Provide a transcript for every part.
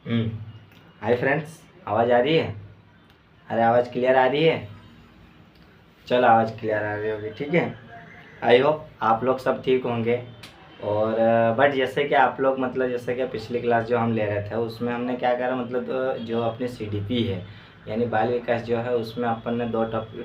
हम्म। Hi friends, आवाज़ आ रही है? अरे आवाज़ क्लियर आ रही है? चलो आवाज़ क्लियर आ रही होगी, ठीक है। आई होप आप लोग सब ठीक होंगे। और बट जैसे कि आप लोग मतलब जैसे कि पिछली क्लास जो हम ले रहे थे उसमें हमने क्या करा, मतलब जो अपनी सीडीपी है यानी बाल विकास जो है उसमें अपन ने दो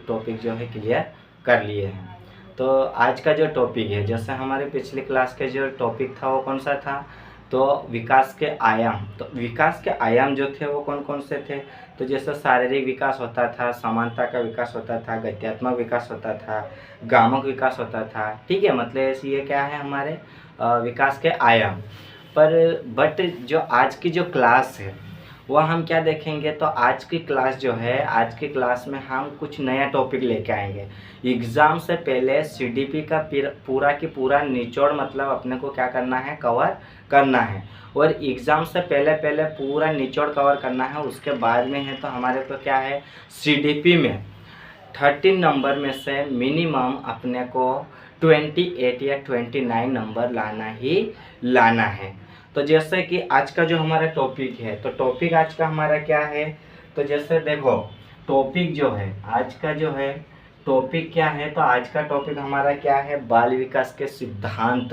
टॉपिक जो है क्लियर कर लिए हैं। तो आज का जो टॉपिक है, जैसे हमारे पिछली क्लास के जो टॉपिक था वो कौन सा था, तो विकास के आयाम। तो विकास के आयाम जो थे वो कौन कौन से थे, तो जैसे शारीरिक विकास होता था, समानता का विकास होता था, गत्यात्मक विकास होता था, गामक विकास होता था, ठीक है। मतलब ये क्या है हमारे विकास के आयाम। पर बट जो आज की जो क्लास है वह हम क्या देखेंगे, तो आज की क्लास जो है, आज की क्लास में हम कुछ नया टॉपिक लेके आएंगे। एग्ज़ाम से पहले सीडीपी का पूरा की पूरा निचोड़ मतलब अपने को क्या करना है, कवर करना है। और एग्ज़ाम से पहले पहले पूरा निचोड़ कवर करना है, उसके बाद में है तो हमारे को क्या है, सीडीपी में 13 नंबर में से मिनिमम अपने को 28 या 29 नंबर लाना ही लाना है। तो जैसे कि आज का जो हमारा टॉपिक है, तो टॉपिक आज का हमारा क्या है, तो जैसे देखो टॉपिक जो है आज का जो है टॉपिक क्या है, तो आज का टॉपिक हमारा क्या है, बाल विकास के सिद्धांत।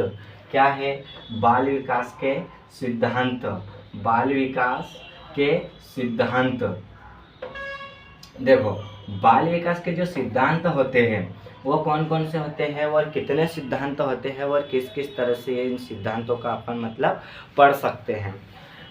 क्या है, बाल विकास के सिद्धांत। बाल विकास के सिद्धांत। देखो बाल विकास के जो सिद्धांत होते हैं वो कौन कौन से होते हैं और कितने सिद्धांत होते हैं और किस किस तरह से इन सिद्धांतों का अपन मतलब पढ़ सकते हैं,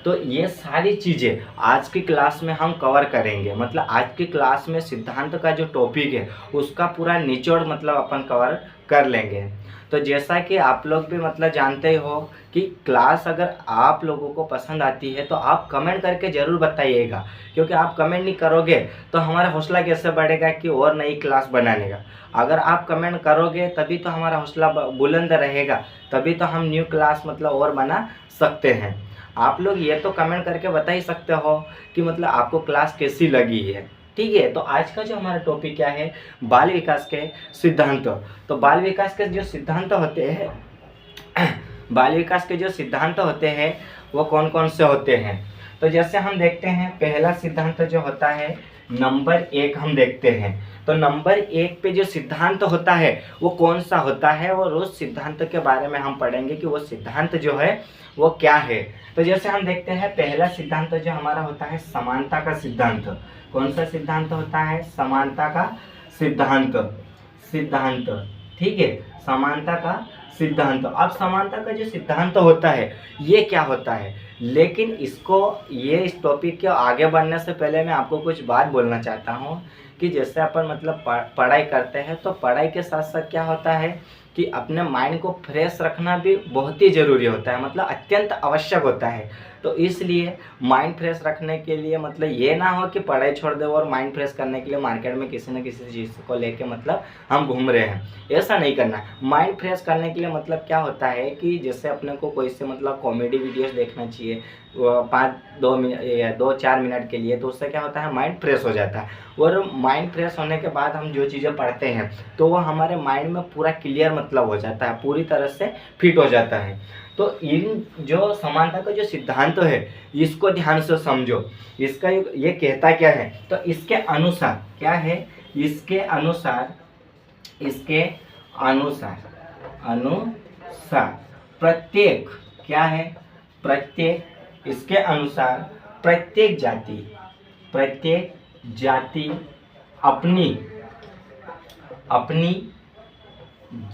तो ये सारी चीज़ें आज की क्लास में हम कवर करेंगे। मतलब आज की क्लास में सिद्धांत का जो टॉपिक है उसका पूरा निचोड़ मतलब अपन कवर कर लेंगे। तो जैसा कि आप लोग भी मतलब जानते हो कि क्लास अगर आप लोगों को पसंद आती है तो आप कमेंट करके ज़रूर बताइएगा, क्योंकि आप कमेंट नहीं करोगे तो हमारा हौसला कैसे बढ़ेगा कि और नई क्लास बनाने का। अगर आप कमेंट करोगे तभी तो हमारा हौसला बुलंद रहेगा, तभी तो हम न्यू क्लास मतलब और बना सकते हैं। आप लोग ये तो कमेंट करके बता ही सकते हो कि मतलब आपको क्लास कैसी लगी है, ठीक है। तो आज का जो हमारा टॉपिक क्या है, बाल विकास के सिद्धांत। तो बाल विकास के जो सिद्धांत होते हैं बाल विकास के जो सिद्धांत होते हैं वो कौन कौन से होते हैं, तो जैसे हम देखते हैं पहला सिद्धांत जो होता है नंबर 1 हम देखते हैं। तो नंबर 1 पे जो सिद्धांत होता है वो कौन सा होता है और उस सिद्धांत के बारे में हम पढ़ेंगे कि वो सिद्धांत जो है वो क्या है। तो जैसे हम देखते हैं पहला सिद्धांत जो हमारा होता है समानता का सिद्धांत। कौन सा सिद्धांत होता है, समानता का सिद्धांत। सिद्धांत, ठीक है, समानता का सिद्धांत। अब समानता का जो सिद्धांत होता है ये क्या होता है, लेकिन इसको इस टॉपिक के आगे बढ़ने से पहले मैं आपको कुछ बात बोलना चाहता हूँ कि जैसे अपन मतलब पढ़ाई करते हैं तो पढ़ाई के साथ साथ क्या होता है कि अपने माइंड को फ्रेश रखना भी बहुत ही ज़रूरी होता है, मतलब अत्यंत आवश्यक होता है। तो इसलिए माइंड फ्रेश रखने के लिए मतलब ये ना हो कि पढ़ाई छोड़ दे और माइंड फ्रेश करने के लिए मार्केट में किसी न किसी चीज़ को लेके मतलब हम घूम रहे हैं, ऐसा नहीं करना। माइंड फ्रेश करने के लिए मतलब क्या होता है कि जैसे अपने को कोई से मतलब कॉमेडी वीडियोस देखना चाहिए 5-2 मिनट या 2-4 मिनट के लिए, तो उससे क्या होता है माइंड फ्रेश हो जाता है। और माइंड फ्रेश होने के बाद हम जो चीज़ें पढ़ते हैं तो वो हमारे माइंड में पूरा क्लियर मतलब हो जाता है, पूरी तरह से फिट हो जाता है। तो इन जो समानता का जो सिद्धांत है इसको ध्यान से समझो। इसका ये कहता क्या है, तो इसके अनुसार क्या है, इसके अनुसार अनुसार प्रत्येक क्या है, प्रत्येक इसके अनुसार प्रत्येक जाति अपनी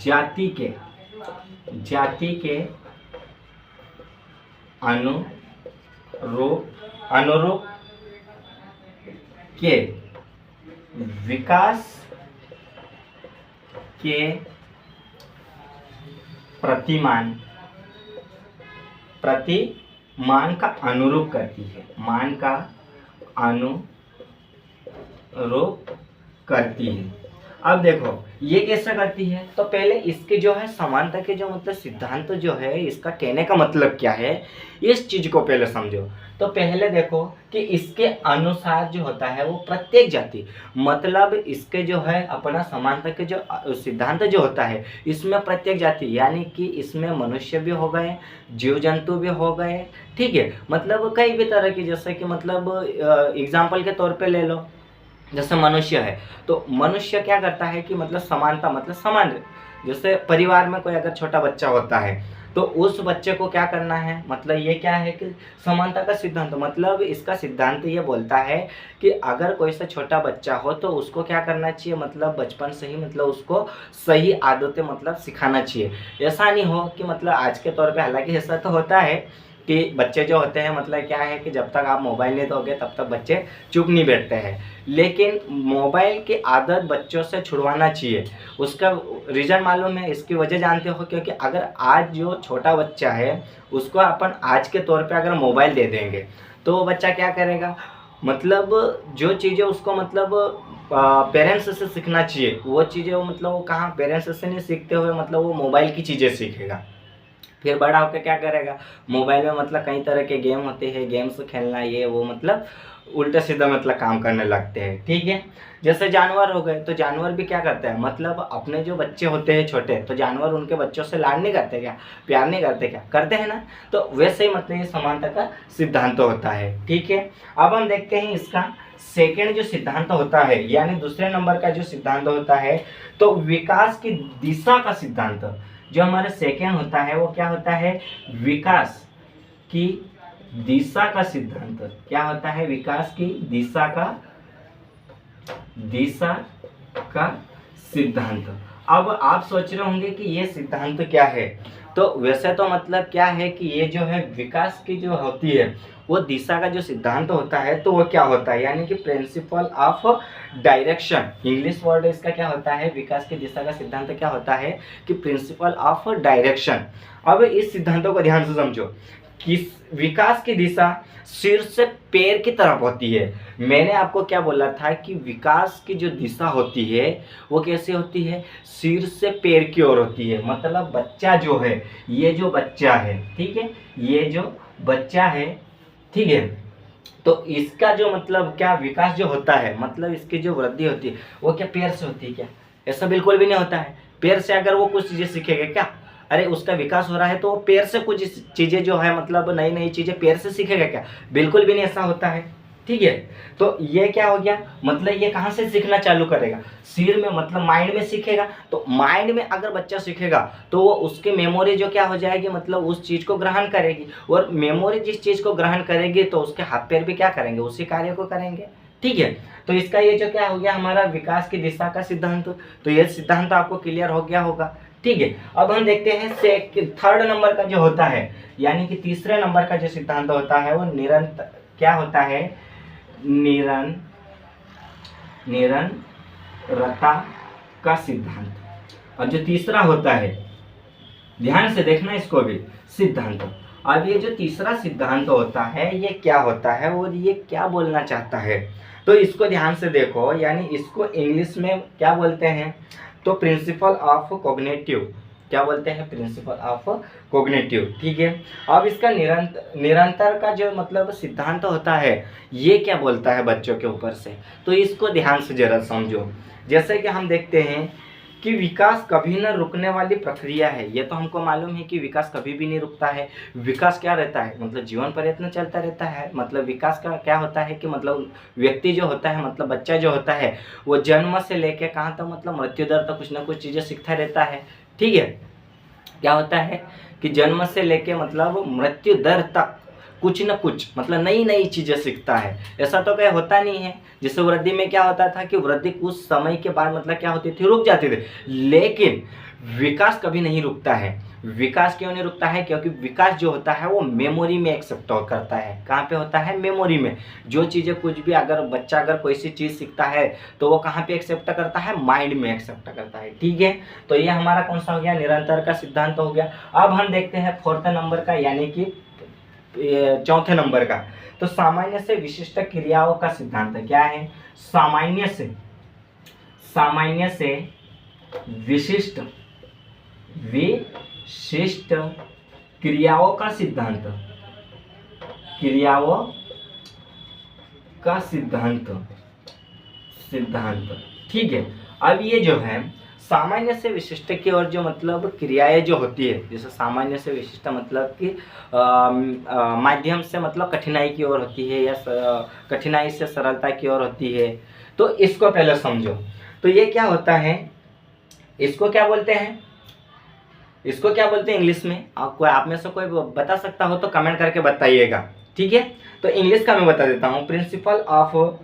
जाति के अनुरूप के विकास के प्रतिमान का अनुरूप करती है, मान का अनुरूप करती है। अब देखो ये कैसे करती है, तो पहले इसके जो है समानता के जो मतलब सिद्धांत जो है, इसका कहने का मतलब क्या है, इस चीज को पहले समझो। तो पहले देखो कि इसके अनुसार जो होता है वो प्रत्येक जाति, मतलब इसके जो है अपना समानता के जो सिद्धांत जो होता है, इसमें प्रत्येक जाति यानी कि इसमें मनुष्य भी हो गए, जीव जंतु भी हो गए, ठीक है, मतलब कई भी तरह की, जैसे कि मतलब एग्जाम्पल के तौर पे ले लो, जैसे मनुष्य है, तो मनुष्य क्या करता है कि मतलब समानता मतलब समान, जैसे परिवार में कोई अगर छोटा बच्चा होता है तो उस बच्चे को क्या करना है, मतलब ये क्या है कि समानता का सिद्धांत, मतलब इसका सिद्धांत ये बोलता है कि अगर कोई सा छोटा बच्चा हो तो उसको क्या करना चाहिए, मतलब बचपन से ही मतलब उसको सही आदतें मतलब सिखाना चाहिए। ऐसा नहीं हो कि मतलब आज के तौर पे, हालांकि ऐसा तो होता है कि बच्चे जो होते हैं मतलब क्या है कि जब तक आप मोबाइल नहीं दोगे तब तक बच्चे चुप नहीं बैठते हैं, लेकिन मोबाइल की आदत बच्चों से छुड़वाना चाहिए। उसका रीज़न मालूम है, इसकी वजह जानते हो, क्योंकि अगर आज जो छोटा बच्चा है उसको अपन आज के तौर पे अगर मोबाइल दे देंगे तो वो बच्चा क्या करेगा, मतलब जो चीज़ें उसको मतलब पेरेंट्स से सीखना चाहिए वो चीज़ें वो मतलब वो कहाँ पेरेंट्स से नहीं सीखते हुए मतलब वो मोबाइल की चीज़ें सीखेगा। फिर बड़ा होकर क्या करेगा, मोबाइल में मतलब कई तरह के गेम होते हैं, गेम्स खेलना ये वो मतलब उल्टा सीधा मतलब काम करने लगते हैं, ठीक है। जैसे जानवर हो गए, तो जानवर भी क्या करते हैं, मतलब अपने जो बच्चे होते हैं छोटे, तो जानवर उनके बच्चों से लाड नहीं करते क्या, प्यार नहीं करते क्या, करते हैं ना। तो वैसे ही मतलब ये समानता का सिद्धांत होता है, ठीक है। अब हम देखते हैं इसका सेकेंड जो सिद्धांत होता है, यानी दूसरे नंबर का जो सिद्धांत होता है, तो विकास की दिशा का सिद्धांत। जो हमारा सेकेंड होता है वो क्या होता है, विकास की दिशा का सिद्धांत। क्या होता है, विकास की दिशा का सिद्धांत। अब आप सोच रहे होंगे कि ये सिद्धांत क्या है, तो वैसे तो मतलब क्या है कि ये जो है विकास की जो होती है वो दिशा का जो सिद्धांत होता है, तो वो क्या होता है, यानी कि principle of direction, English word इसका क्या होता है, विकास की दिशा का सिद्धांत क्या होता है कि प्रिंसिपल ऑफ डायरेक्शन। अब इस सिद्धांतों को ध्यान से समझो कि विकास की दिशा सिर से पैर की तरफ होती है। मैंने आपको क्या बोला था कि विकास की जो दिशा होती है वो कैसे होती है, सिर से पैर की ओर होती है। मतलब बच्चा जो है, ये जो बच्चा है, ठीक है, ये जो बच्चा है, ठीक है, तो इसका जो मतलब क्या विकास जो होता है, मतलब इसकी जो वृद्धि होती है वो क्या पैर से होती है क्या, ऐसा बिल्कुल भी नहीं होता है। पैर से अगर वो कुछ चीज़ें सीखेगा क्या, अरे उसका विकास हो रहा है तो वो पैर से कुछ चीज़ें जो है मतलब नई नई चीज़ें पैर से सीखेगा क्या, बिल्कुल भी नहीं ऐसा होता है, ठीक है। तो ये क्या हो गया, मतलब ये कहाँ से सीखना चालू करेगा, सिर में, मतलब माइंड में सीखेगा। तो माइंड में अगर बच्चा सीखेगा तो वो उसकी मेमोरी जो क्या हो जाएगी, मतलब उस चीज़ को ग्रहण करेगी, और मेमोरी जिस चीज़ को ग्रहण करेगी तो उसके हाथ पैर भी क्या करेंगे, उसी कार्य को करेंगे, ठीक है। तो इसका ये जो क्या हो गया हमारा विकास की दिशा का सिद्धांत, तो ये सिद्धांत आपको क्लियर हो गया होगा, ठीक है। अब हम देखते हैं थर्ड नंबर का जो होता है, यानी कि तीसरे नंबर का जो सिद्धांत होता है वो निरंतर क्या होता है, निरंतरता का सिद्धांत। और जो तीसरा होता है, ध्यान से देखना इसको भी, सिद्धांत। अब ये जो तीसरा सिद्धांत होता है ये क्या होता है और ये क्या बोलना चाहता है, तो इसको ध्यान से देखो, यानी इसको इंग्लिश में क्या बोलते हैं, तो प्रिंसिपल ऑफ कॉग्निटिव, क्या बोलते हैं, प्रिंसिपल ऑफ कॉग्निटिव, ठीक है। अब इसका निरंतर का जो मतलब सिद्धांत होता है ये क्या बोलता है बच्चों के ऊपर से, तो इसको ध्यान से जरा समझो। जैसे कि हम देखते हैं कि विकास कभी न रुकने वाली प्रक्रिया है, ये तो हमको मालूम है कि विकास कभी भी नहीं रुकता है। विकास क्या रहता है, मतलब जीवन प्रयत्न चलता रहता है। मतलब विकास का क्या होता है कि मतलब व्यक्ति जो होता है, मतलब बच्चा जो होता है वो जन्म से लेके कहाँ तक मतलब मृत्यु दर तक कुछ ना कुछ चीज़ें सीखता रहता है, ठीक है। क्या होता है कि जन्म से लेके मतलब मृत्यु दर तक कुछ न कुछ मतलब नई नई चीज़ें सीखता है। ऐसा तो क्या होता नहीं है, जैसे वृद्धि में क्या होता था कि वृद्धि कुछ समय के बाद मतलब क्या होती थी, रुक जाती थी, लेकिन विकास कभी नहीं रुकता है। विकास क्यों नहीं रुकता है, क्योंकि विकास जो होता है वो मेमोरी में एक्सेप्ट करता है। कहाँ पे होता है, मेमोरी में। जो चीज़ें कुछ भी अगर बच्चा अगर कोई सी चीज़ सीखता है तो वो कहाँ पे एक्सेप्ट करता है, माइंड में एक्सेप्ट करता है, ठीक है। तो ये हमारा कौन सा हो गया, निरंतर का सिद्धांत हो गया। अब हम देखते हैं फोर्थ नंबर का, यानी कि चौथे नंबर का, तो सामान्य से विशिष्ट क्रियाओं का सिद्धांत क्या है, सामान्य से विशिष्ट विशिष्ट क्रियाओं का सिद्धांत, क्रियाओं का सिद्धांत, ठीक है। अब ये जो है सामान्य से विशिष्ट की ओर जो मतलब क्रियाएं जो होती है, जैसे सामान्य से विशिष्ट मतलब कि माध्यम से मतलब कठिनाई की ओर होती है, या कठिनाई से सरलता की ओर होती है। तो इसको पहले समझो। तो ये क्या होता है, इसको क्या बोलते हैं, इसको क्या बोलते हैं इंग्लिश में? आपको आप में से कोई बता सकता हो तो कमेंट करके बताइएगा, ठीक है। तो इंग्लिश का मैं बता देता हूँ, principle of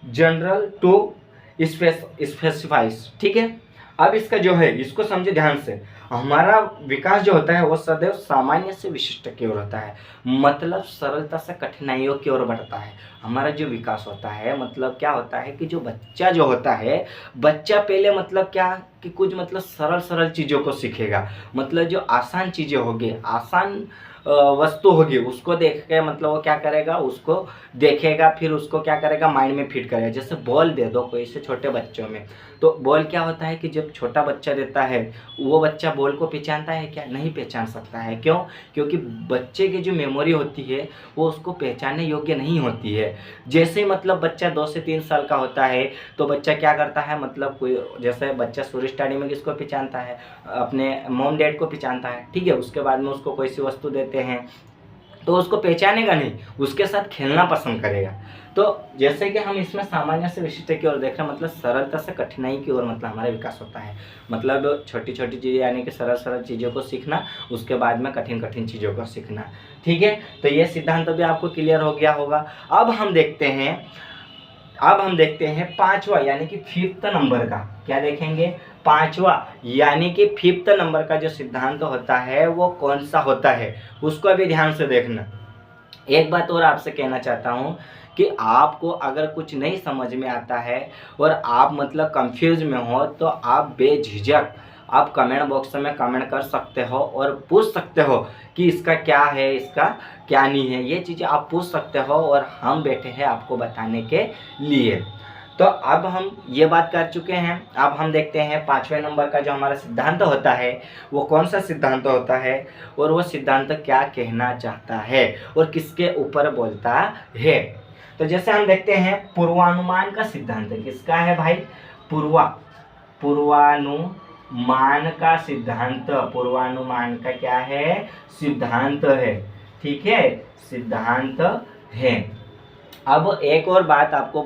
general to specifies, ठीक है। अब इसका जो है, इसको समझे ध्यान से। हमारा विकास जो होता है वो सदैव सामान्य से विशिष्ट की ओर होता है, मतलब सरलता से कठिनाइयों की ओर बढ़ता है। हमारा जो विकास होता है मतलब क्या होता है कि जो बच्चा जो होता है, बच्चा पहले मतलब क्या कि कुछ मतलब सरल सरल चीज़ों को सीखेगा, मतलब जो आसान चीज़ें होगी, आसान वस्तु होगी, उसको देख के मतलब वो क्या करेगा, उसको देखेगा, फिर उसको क्या करेगा, माइंड में फिट करेगा। जैसे बॉल दे दो कोई से छोटे बच्चों में, तो बॉल क्या होता है कि जब छोटा बच्चा देता है, वो बच्चा बॉल को पहचानता है क्या? नहीं पहचान सकता है। क्यों? क्योंकि बच्चे की जो मेमोरी होती है वो उसको पहचानने योग्य नहीं होती है। जैसे मतलब बच्चा 2 से 3 साल का होता है तो बच्चा क्या करता है, मतलब कोई जैसे बच्चा शुरू स्टार्टिंग में किसको पहचानता है, अपने मॉम डैड को पहचानता है, ठीक है। उसके बाद में उसको कोई सी वस्तु देते हैं तो उसको पहचानेगा नहीं, उसके साथ खेलना पसंद करेगा। तो जैसे कि हम इसमें सामान्य से विशिष्ट की ओर देख रहे हैं, मतलब सरलता से कठिनाई की ओर मतलब हमारा विकास होता है। मतलब छोटी छोटी चीज़ें यानी कि सरल सरल चीज़ों को सीखना, उसके बाद में कठिन कठिन चीज़ों को सीखना, ठीक है। तो ये सिद्धांत भी आपको क्लियर हो गया होगा। अब हम देखते हैं पांचवा यानी कि 5th नंबर का। क्या देखेंगे? पांचवा यानी कि 5th नंबर का जो सिद्धांत होता है वो कौन सा होता है, उसको भी ध्यान से देखना। एक बात और आपसे कहना चाहता हूँ कि आपको अगर कुछ नहीं समझ में आता है और आप मतलब कंफ्यूज में हो, तो आप बेझिझक आप कमेंट बॉक्स में कमेंट कर सकते हो और पूछ सकते हो कि इसका क्या है, इसका क्या नहीं है। ये चीज़ें आप पूछ सकते हो और हम बैठे हैं आपको बताने के लिए। तो अब हम ये बात कर चुके हैं, अब हम देखते हैं 5वें नंबर का जो हमारा सिद्धांत होता है वो कौन सा सिद्धांत होता है, और वो सिद्धांत क्या कहना चाहता है और किसके ऊपर बोलता है। तो जैसे हम देखते हैं पूर्वानुमान का सिद्धांत किसका है भाई? पूर्वानुमान का सिद्धांत, पूर्वानुमान का क्या है? सिद्धांत है, ठीक है, सिद्धांत है। अब एक और बात आपको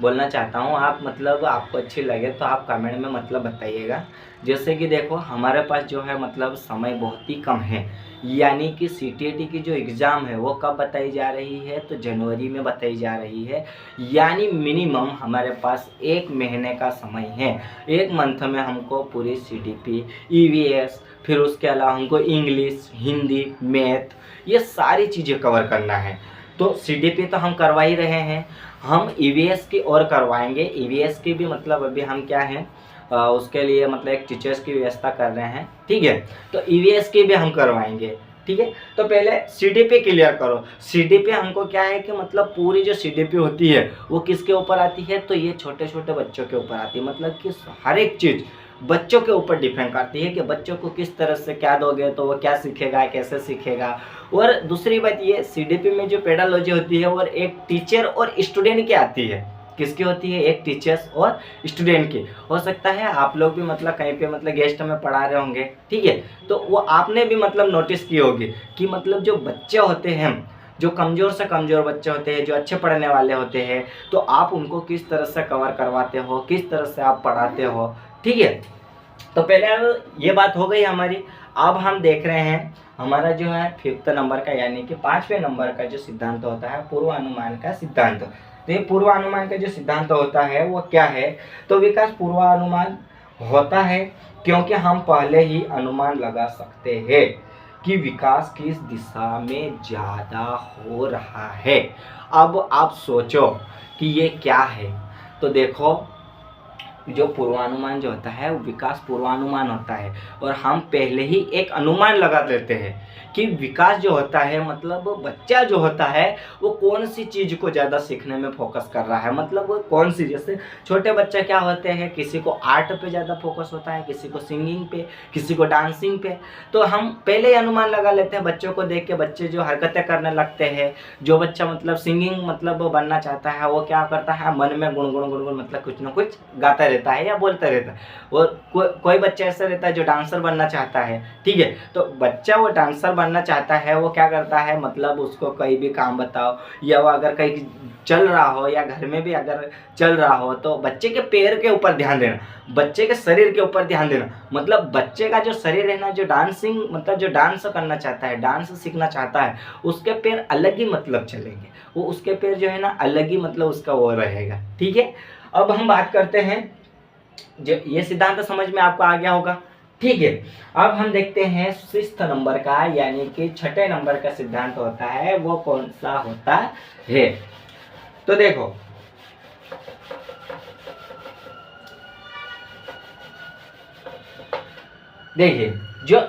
बोलना चाहता हूँ, आप मतलब आपको अच्छी लगे तो आप कमेंट में मतलब बताइएगा। जैसे कि देखो हमारे पास जो है मतलब समय बहुत ही कम है, यानी कि सीटीईटी की जो एग्ज़ाम है वो कब बताई जा रही है, तो जनवरी में बताई जा रही है। यानी मिनिमम हमारे पास 1 महीने का समय है। 1 मंथ में हमको पूरी सीडीपी, ईवीएस, फिर उसके अलावा हमको इंग्लिश, हिंदी, मैथ, ये सारी चीज़ें कवर करना है। तो सीडीपी तो हम करवा ही रहे हैं, हम ईवीएस की और करवाएंगे। ईवीएस की भी मतलब अभी हम क्या हैं उसके लिए मतलब एक टीचर्स की व्यवस्था कर रहे हैं, ठीक है। तो ईवीएस की भी हम करवाएंगे, ठीक है। तो पहले सीडीपी क्लियर करो। सीडीपी हमको क्या है कि मतलब पूरी जो सीडीपी होती है वो किसके ऊपर आती है, तो ये छोटे छोटे बच्चों के ऊपर आती है। मतलब कि हर एक चीज़ बच्चों के ऊपर डिपेंड करती है कि बच्चों को किस तरह से क्या दोगे तो वो क्या सीखेगा, कैसे सीखेगा। और दूसरी बात ये सीडीपी में जो पेडालॉजी होती है वो एक टीचर और स्टूडेंट की आती है। किसकी होती है? एक टीचर्स और स्टूडेंट की। हो सकता है आप लोग भी मतलब कहीं पे मतलब गेस्ट में पढ़ा रहे होंगे, ठीक है। तो वो आपने भी मतलब नोटिस की होगी कि मतलब जो बच्चे होते हैं, जो कमज़ोर से कमज़ोर बच्चे होते हैं, जो अच्छे पढ़ने वाले होते हैं, तो आप उनको किस तरह से कवर करवाते हो, किस तरह से आप पढ़ाते हो, ठीक है। तो पहले ये बात हो गई हमारी। अब हम देख रहे हैं हमारा जो है 5th नंबर का यानी कि 5वें नंबर का जो सिद्धांत होता है पूर्वानुमान का सिद्धांत। तो ये पूर्वानुमान का जो सिद्धांत होता है वो क्या है, तो विकास पूर्वानुमान होता है क्योंकि हम पहले ही अनुमान लगा सकते हैं कि विकास किस दिशा में ज़्यादा हो रहा है। अब आप सोचो कि ये क्या है, तो देखो जो पूर्वानुमान जो होता है वो विकास पूर्वानुमान होता है, और हम पहले ही एक अनुमान लगा देते हैं कि विकास जो होता है मतलब बच्चा जो होता है वो कौन सी चीज़ को ज़्यादा सीखने में फोकस कर रहा है, मतलब वो कौन सी, जैसे छोटे बच्चे क्या होते हैं, किसी को आर्ट पे ज़्यादा फोकस होता है, किसी को सिंगिंग पे, किसी को डांसिंग पे। तो हम पहले ही अनुमान लगा लेते हैं बच्चों को देख के, बच्चे जो हरकतें करने लगते हैं, जो बच्चा मतलब सिंगिंग मतलब बनना चाहता है वो क्या करता है, मन में गुनगुन गुनगुन मतलब कुछ ना कुछ गाता रहता है या बोलता रहता है। और कोई बच्चा ऐसा रहता है जो डांसर बनना चाहता है, ठीक है, तो बच्चा वो डांसर बनना चाहता है, वो क्या करता है मतलब उसको कोई भी काम बताओ, या वो अगर कहीं चल रहा हो या घर में भी अगर चल रहा हो तो बच्चे के पैर के ऊपर ध्यान देना, बच्चे के शरीर के ऊपर ध्यान देना, मतलब बच्चे का जो शरीर है ना, जो डांसिंग मतलब जो डांस करना चाहता है, डांस सीखना चाहता है, उसके पैर अलग ही मतलब चलेंगे, वो उसके पैर जो है ना अलग ही मतलब उसका वो रहेगा, ठीक है। अब हम बात करते हैं, जो ये सिद्धांत समझ में आपको आ गया होगा, ठीक है। अब हम देखते हैं 6th नंबर का, यानी कि 6ठे नंबर का सिद्धांत होता है वो कौन सा होता है। तो देखो, देखिए जो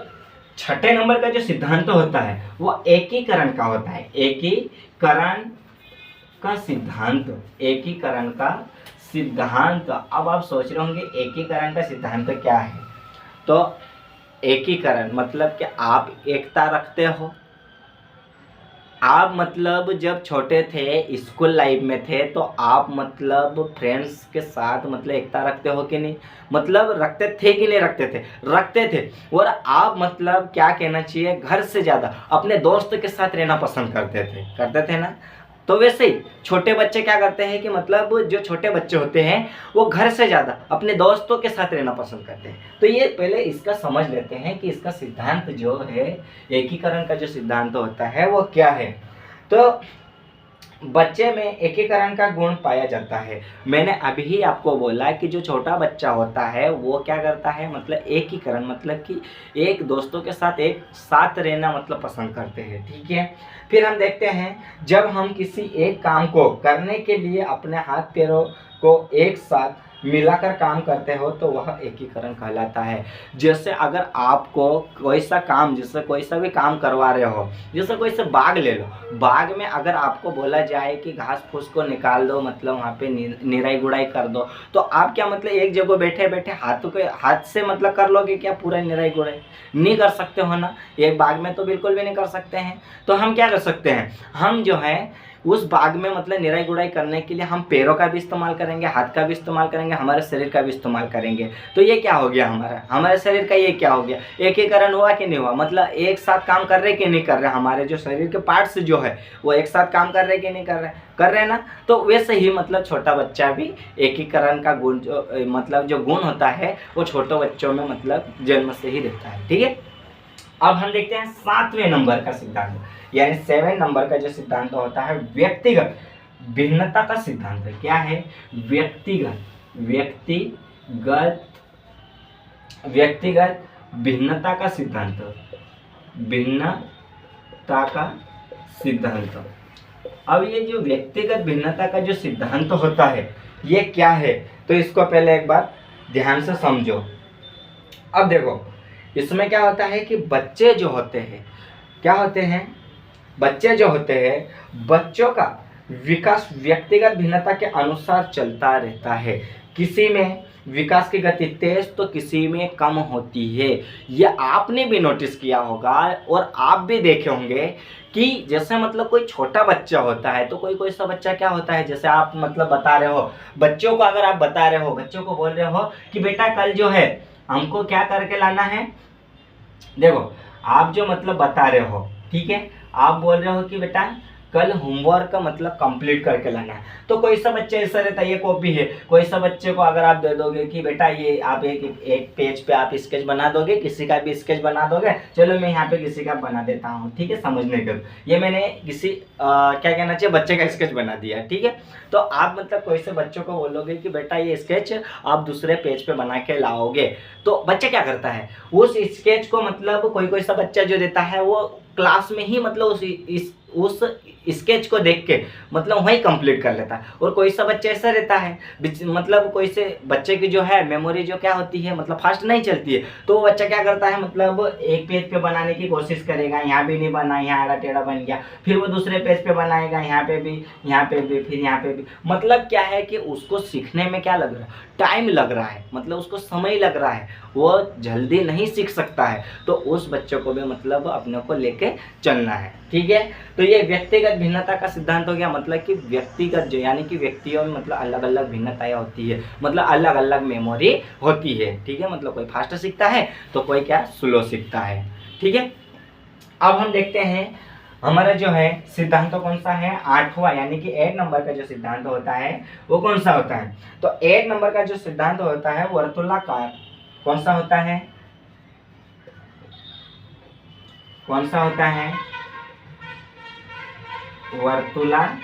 6ठे नंबर का जो सिद्धांत होता है वो एकीकरण का होता है, एकीकरण का सिद्धांत, एकीकरण का सिद्धांत। अब आप सोच रहे होंगे एकीकरण का सिद्धांत क्या है, तो एकीकरण मतलब कि आप एकता रखते हो। आप मतलब जब छोटे थे, स्कूल लाइफ में थे, तो आप मतलब फ्रेंड्स के साथ मतलब एकता रखते हो कि नहीं, मतलब रखते थे कि नहीं रखते थे, रखते थे। और आप मतलब क्या कहना चाहिए, घर से ज़्यादा अपने दोस्त के साथ रहना पसंद करते थे ना। तो वैसे ही छोटे बच्चे क्या करते हैं कि मतलब जो छोटे बच्चे होते हैं वो घर से ज़्यादा अपने दोस्तों के साथ रहना पसंद करते हैं। तो ये पहले इसका समझ लेते हैं कि इसका सिद्धांत जो है, एकीकरण का जो सिद्धांत होता है वो क्या है। तो बच्चे में एकीकरण का गुण पाया जाता है। मैंने अभी ही आपको बोला कि जो छोटा बच्चा होता है वो क्या करता है, मतलब एकीकरण मतलब कि एक दोस्तों के साथ एक साथ रहना मतलब पसंद करते हैं, ठीक है। फिर हम देखते हैं, जब हम किसी एक काम को करने के लिए अपने हाथ पैरों को एक साथ मिलाकर काम करते हो तो वह एकीकरण कहलाता है। जैसे अगर आपको कोई सा काम, जैसे कोई सा भी काम करवा रहे हो, जैसे कोई सा बाग ले लो, बाग में अगर आपको बोला जाए कि घास फूस को निकाल दो, मतलब वहाँ पे निराई गुड़ाई कर दो, तो आप क्या मतलब एक जगह बैठे बैठे हाथ से मतलब कर लोगे क्या पूरा निराई गुड़ाई? नहीं कर सकते हो ना, एक बाग में तो बिल्कुल भी नहीं कर सकते हैं। तो हम क्या कर सकते हैं, हम जो है उस बाग में मतलब निराई गुड़ाई करने के लिए हम पैरों का भी इस्तेमाल करेंगे, हाथ का भी इस्तेमाल करेंगे, हमारे शरीर का भी इस्तेमाल करेंगे। तो ये क्या हो गया, हमारे शरीर का ये क्या हो गया, एकीकरण हुआ कि नहीं हुआ, मतलब एक साथ काम कर रहे कि नहीं कर रहे, हमारे जो शरीर के पार्ट्स जो है वो एक साथ काम कर रहे कि नहीं कर रहे ना। तो वैसे ही मतलब छोटा बच्चा भी एकीकरण का गुण जो मतलब जो गुण होता है वो छोटे बच्चों में मतलब जन्म से ही रहता है, ठीक है। अब हम देखते हैं 7वें नंबर का सिद्धांत, यानी 7 नंबर का जो सिद्धांत होता है व्यक्तिगत भिन्नता का सिद्धांत। क्या है, व्यक्तिगत भिन्नता का सिद्धांत, भिन्नता का सिद्धांत। अब ये जो व्यक्तिगत भिन्नता का जो सिद्धांत होता है ये क्या है, तो इसको पहले एक बार ध्यान से समझो। अब देखो, इसमें क्या होता है कि बच्चे जो होते हैं, क्या होते हैं, बच्चे जो होते हैं, बच्चों का विकास व्यक्तिगत भिन्नता के अनुसार चलता रहता है। किसी में विकास की गति तेज तो किसी में कम होती है। ये आपने भी नोटिस किया होगा और आप भी देखे होंगे कि जैसे मतलब कोई छोटा बच्चा होता है तो कोई सा बच्चा क्या होता है, जैसे आप मतलब बता रहे हो बच्चों को, अगर आप बता रहे हो बच्चों को बोल रहे हो कि बेटा कल जो है हमको क्या करके लाना है, देखो आप जो मतलब बता रहे हो, ठीक है, आप बोल रहे हो कि बेटा कल होमवर्क का मतलब कंप्लीट करके लाना है। तो कोई सा बच्चा ऐसा रहता है, ये कॉपी है, कोई सा बच्चे को अगर आप दे दोगे कि बेटा ये आप एक पेज पे आप स्केच बना दोगे, किसी का भी स्केच बना दोगे, चलो मैं यहाँ पे किसी का बना देता हूँ, ठीक है, समझने के ये मैंने किसी क्या कहना चाहिए बच्चे का स्केच बना दिया, ठीक है। तो आप मतलब कोई से बच्चों को बोलोगे कि बेटा ये स्केच आप दूसरे पेज पे बना के लाओगे, तो बच्चा क्या करता है, उस स्केच को मतलब कोई सा बच्चा जो देता है वो क्लास में ही मतलब उस उस स्केच को देख के मतलब वहीं कंप्लीट कर लेता है। और कोई सा बच्चा ऐसा रहता है मतलब कोई से बच्चे की जो है मेमोरी जो क्या होती है मतलब फास्ट नहीं चलती है, तो वो बच्चा क्या करता है मतलब एक पेज पे बनाने की कोशिश करेगा, यहाँ भी नहीं बना, यहाँ आड़ा टेढ़ा बन गया, फिर वो दूसरे पेज पे बनाएगा, यहाँ पे भी, यहाँ पे भी, फिर यहाँ पे भी। मतलब क्या है कि उसको सीखने में क्या लग रहा है, टाइम लग रहा है, मतलब उसको समय लग रहा है, वो जल्दी नहीं सीख सकता है। तो उस बच्चे को भी मतलब अपने को लेके चलना है, ठीक है। तो ये व्यक्तिगत भिन्नता का सिद्धांत हो गया, मतलब कि व्यक्तिगत जो यानी कि व्यक्तियों में मतलब अलग अलग भिन्नताएं होती है, मतलब अलग अलग मेमोरी होती है, ठीक है। मतलब कोई फास्ट सीखता है तो कोई क्या स्लो सीखता है, ठीक है। अब हम देखते हैं हमारा जो है सिद्धांत तो कौन सा है, 8वां यानी कि 8 नंबर का जो सिद्धांत होता है वो कौन सा होता है। तो 8 नंबर का जो सिद्धांत होता है वर्तुलाकार कौन सा होता है, कौन सा होता है, वर्तुलाकार,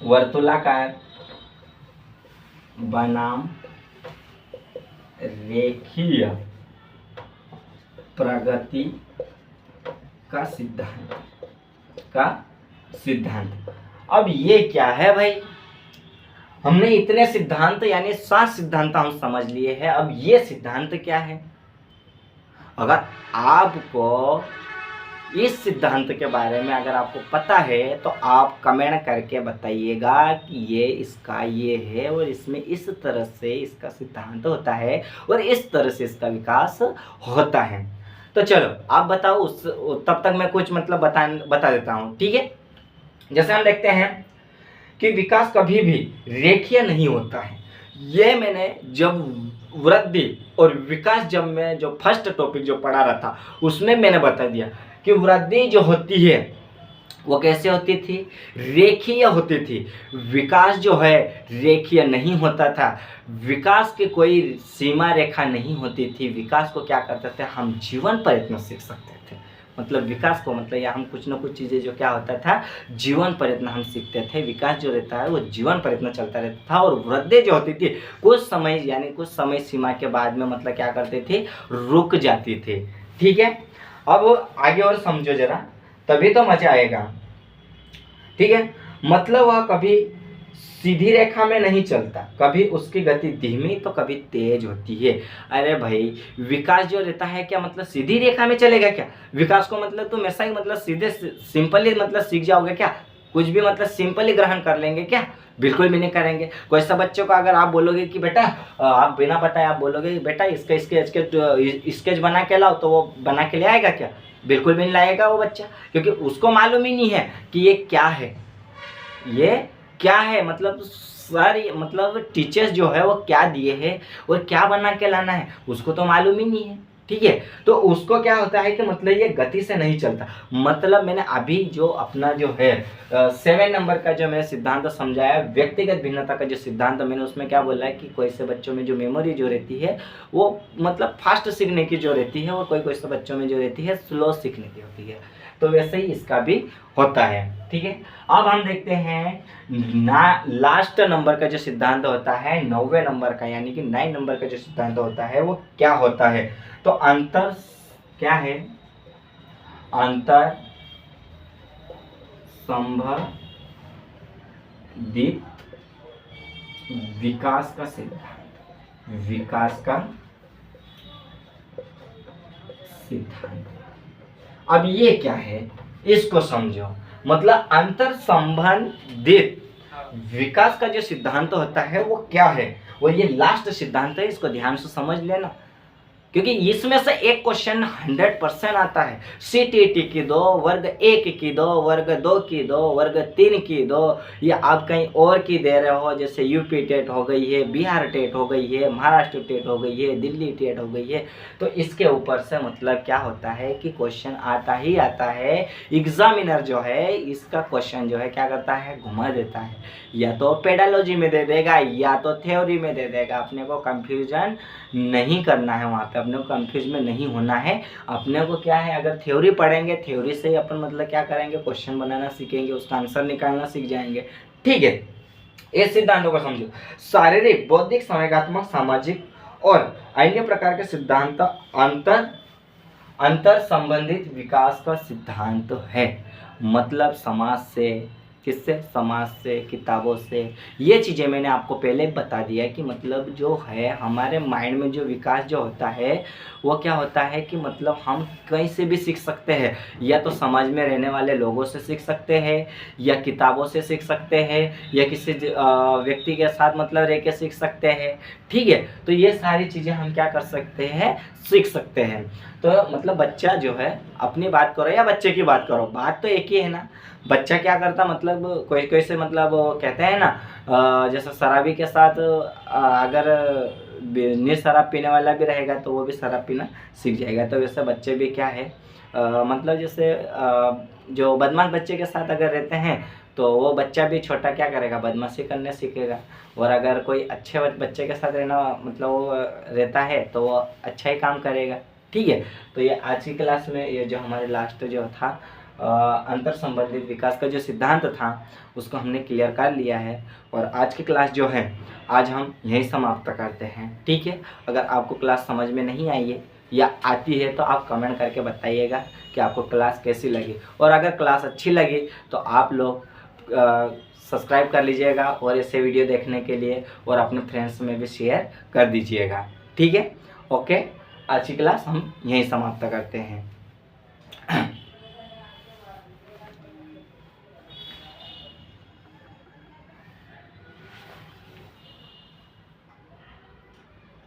वर्तुलाकार बनाम रेखीय प्रगति का सिद्धांत, का सिद्धांत। अब ये क्या है भाई, हमने इतने सिद्धांत यानी 7 सिद्धांत हम समझ लिए हैं, अब ये सिद्धांत क्या है। अगर आपको इस सिद्धांत के बारे में अगर आपको पता है तो आप कमेंट करके बताइएगा कि ये इसका ये है और इसमें इस तरह से इसका सिद्धांत होता है और इस तरह से इसका विकास होता है। तो चलो आप बताओ, तब तक मैं कुछ मतलब बता देता हूँ, ठीक है। जैसे हम देखते हैं कि विकास कभी भी रेखीय नहीं होता है। ये मैंने जब वृद्धि और विकास जब मैं जो फर्स्ट टॉपिक जो पढ़ा रहा था उसमें मैंने बता दिया कि वृद्धि जो होती है वो कैसे होती थी, रेखीय होती थी। विकास जो है रेखीय नहीं होता था, विकास की कोई सीमा रेखा नहीं होती थी। विकास को क्या करते थे, हम जीवन प्रयत्न सीख सकते थे। मतलब विकास को मतलब या हम कुछ ना कुछ चीज़ें जो क्या होता था जीवन प्रयत्न हम सीखते थे। विकास जो रहता है वो जीवन प्रयत्न चलता रहता था। और वृद्धि जो होती थी कुछ समय यानी कुछ समय सीमा के बाद में मतलब क्या करते थे, रुक जाती थी, ठीक है। अब आगे और समझो जरा, तभी तो मजा आएगा, ठीक है। मतलब वह कभी सीधी रेखा में नहीं चलता, कभी उसकी गति धीमी तो कभी तेज होती है। अरे भाई विकास जो रहता है क्या मतलब सीधी रेखा में चलेगा क्या, विकास को मतलब तुम ऐसा ही मतलब सीधे सिंपली मतलब सीख जाओगे क्या, कुछ भी मतलब सिंपली ग्रहण कर लेंगे क्या, बिल्कुल भी नहीं करेंगे। कोई सा बच्चों को अगर आप बोलोगे कि बेटा आप बिना बताए आप बोलोगे बेटा इसका स्केच बना के लाओ, तो वो बना के ले आएगा क्या, बिल्कुल भी नहीं लाएगा वो बच्चा, क्योंकि उसको मालूम ही नहीं है कि ये क्या है, ये क्या है। मतलब सर मतलब टीचर्स जो है वो क्या दिए हैं और क्या बना के लाना है उसको तो मालूम ही नहीं है, ठीक है। तो उसको क्या होता है कि मतलब ये गति से नहीं चलता। मतलब मैंने अभी जो अपना जो है 7 नंबर का जो मैंने सिद्धांत समझाया व्यक्तिगत भिन्नता का जो सिद्धांत, मैंने उसमें क्या बोला है कि कोई से बच्चों में जो मेमोरी जो रहती है वो मतलब फास्ट सीखने की जो रहती है, और कोई से बच्चों में जो रहती है स्लो सीखने की होती है। तो वैसे ही इसका भी होता है, ठीक है। अब हम देखते हैं लास्ट नंबर का जो सिद्धांत होता है 9वें नंबर का यानी कि 9 नंबर का जो सिद्धांत होता है वो क्या होता है। तो अंतर क्या है, अंतर संभावित विकास का सिद्धांत, विकास का सिद्धांत। अब ये क्या है इसको समझो। मतलब अंतर संबंधित विकास का जो सिद्धांत होता है वो क्या है, और ये लास्ट सिद्धांत है, इसको ध्यान से समझ लेना, क्योंकि इसमें से एक क्वेश्चन 100% आता है। CTET की दो, वर्ग 1 की दो, वर्ग 2 की दो, वर्ग 3 की दो, या आप कहीं और की दे रहे हो, जैसे यूपी टेट हो गई है, बिहार टेट हो गई है, महाराष्ट्र टेट हो गई है, दिल्ली टेट हो गई है। तो इसके ऊपर से मतलब क्या होता है कि क्वेश्चन आता ही आता है। एग्जामिनर जो है इसका क्वेश्चन जो है क्या करता है, घुमा देता है, या तो पेडालॉजी में दे देगा या तो थ्योरी में दे देगा। अपने को कंफ्यूजन नहीं करना है, वहाँ पे अपने को कंफ्यूज में नहीं होना है। अपने को क्या है, अगर थ्योरी पढ़ेंगे थ्योरी से ही अपन मतलब क्या करेंगे, क्वेश्चन बनाना सीखेंगे, उसका आंसर निकालना सीख जाएंगे, ठीक है। इस सिद्धांतों को समझो। शारीरिक, बौद्धिक, संवेगात्मक, सामाजिक और अन्य प्रकार के सिद्धांत अंतर संबंधित विकास का सिद्धांत है। मतलब समाज से, किससे, समाज से, किताबों से। ये चीज़ें मैंने आपको पहले बता दिया है कि मतलब जो है हमारे माइंड में जो विकास जो होता है वो क्या होता है कि मतलब हम कहीं से भी सीख सकते हैं, या तो समाज में रहने वाले लोगों से सीख सकते हैं, या किताबों से सीख सकते हैं, या किसी व्यक्ति के साथ मतलब रह के सीख सकते हैं। ठीक है, तो ये सारी चीज़ें हम क्या कर सकते हैं, सीख सकते हैं। तो मतलब बच्चा जो है, अपनी बात करो या बच्चे की बात करो, बात तो एक ही है ना। बच्चा क्या करता, मतलब कोई कोई से मतलब कहते हैं ना, जैसे शराबी के साथ अगर शराब पीने वाला भी रहेगा तो वो भी शराब पीना सीख जाएगा। तो वैसे बच्चे भी क्या है, मतलब जैसे जो बदमाश बच्चे के साथ अगर रहते हैं तो वो बच्चा भी छोटा क्या करेगा, बदमाशी करने सीखेगा। और अगर कोई अच्छे बच्चे के साथ रहना मतलब वो रहता है तो वो अच्छा ही काम करेगा। ठीक है, तो ये आज की क्लास में ये जो हमारे लास्ट जो था अंतर संबंधित विकास का जो सिद्धांत था उसको हमने क्लियर कर लिया है। और आज की क्लास जो है आज हम यहीं समाप्त करते हैं। ठीक है, अगर आपको क्लास समझ में नहीं आई है या आती है तो आप कमेंट करके बताइएगा कि आपको क्लास कैसी लगी। और अगर क्लास अच्छी लगी तो आप लोग सब्सक्राइब कर लीजिएगा और ऐसे वीडियो देखने के लिए, और अपने फ्रेंड्स में भी शेयर कर दीजिएगा। ठीक है, ओके, आज की क्लास हम यहीं समाप्त करते हैं।